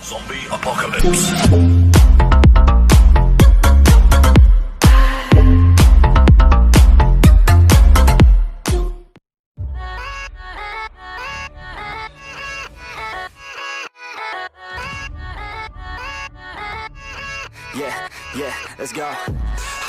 Zombie apocalypse. Yeah, let's go.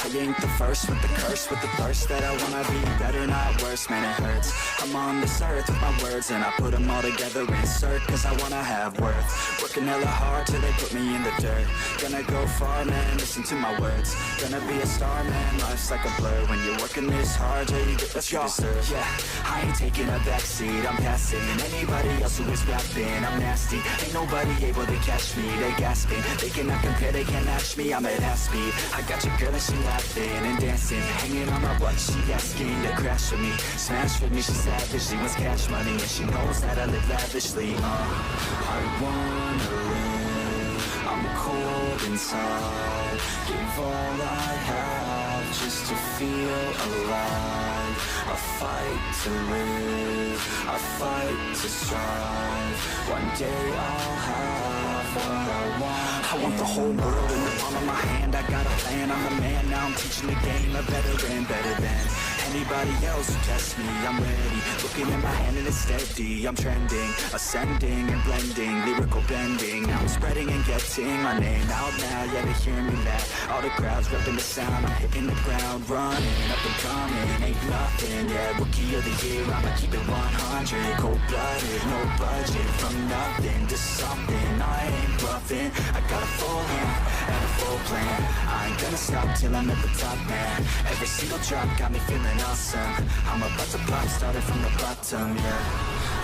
I ain't the first with the curse, with the thirst that I wanna be better, not worse, man it hurts. I'm on this earth with my words and I put them all together, insert, cause I wanna have worth. Working hella hard till they put me in the dirt. Gonna go far, man, listen to my words. Gonna be a star, man, life's like a blur. When you're working this hard, yeah, you get what you deserve. Yeah, I ain't taking a backseat, I'm passing anybody else who is rapping, I'm nasty. Ain't nobody able to catch me, they gasping. They cannot compare, they can't match me, I'm at half speed. I got your girl and she laughing and dancing, hanging on my butt, she asking to crash with me. Smash with me, she savage, she wants cash money, and she knows that I live lavishly. I wanna live, I'm cold inside. Give all I have just to feel alive. I fight to live, I fight to strive. One day I'll have what I want. I want the whole world in the palm of my hand. I got a plan, I'm the man, now I'm teaching the game. A veteran, better than anybody else who tests me. I'm ready, looking in my hand and it's steady. I'm trending, ascending and blending, lyrical bending. Now I'm spreading and getting my name out now. Yeah, they hear me laugh, all the crowds repping the sound. I'm hitting the ground, running, up and coming, ain't nothing. Yeah, rookie of the year, I'ma keep it 100. Cold-blooded, no budget, from nothing to something. I ain't bluffing, I got a full hand and a full plan. I ain't gonna stop till I'm at the top, man. Every single drop got me feeling awesome. I'm about to pop, started from the bottom, yeah.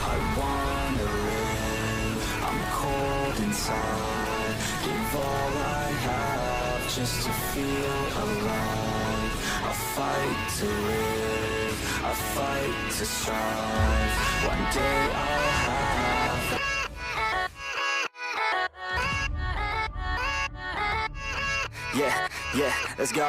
I wanna live, I'm cold inside. Give all I have just to feel alive. I fight to live, I fight to strive. One day I'll have. Yeah, let's go.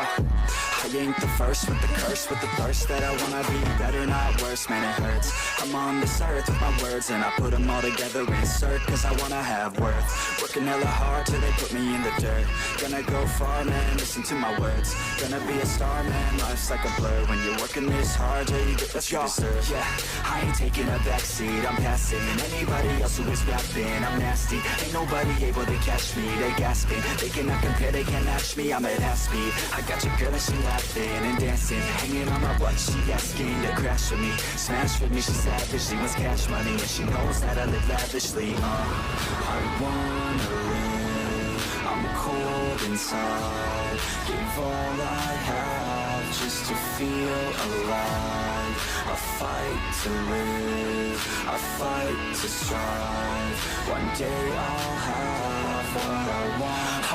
I ain't the first with the curse, with the thirst that I wanna be better, not worse, man it hurts. I'm on this earth with my words and I put them all together, insert, cause I wanna have worth. Working hella hard till they put me in the dirt. Gonna go far, man, listen to my words. Gonna be a star, man, life's like a blur. When you're working this hard, yeah, you get what you deserve. Yeah, I ain't taking a backseat, I'm passing anybody else who is rapping, I'm nasty. Ain't nobody able to catch me, they gasping. They cannot compare, they can't match me, I'm at half speed. I got your girl and she laughing and dancing, hanging on my butt, she asking to crash with me. Smash with me, she savage, she wants cash money, and she knows that I live lavishly. I wanna live, I'm cold inside. Give all I have just to feel alive. I fight to live, I fight to strive. One day I'll have what I want.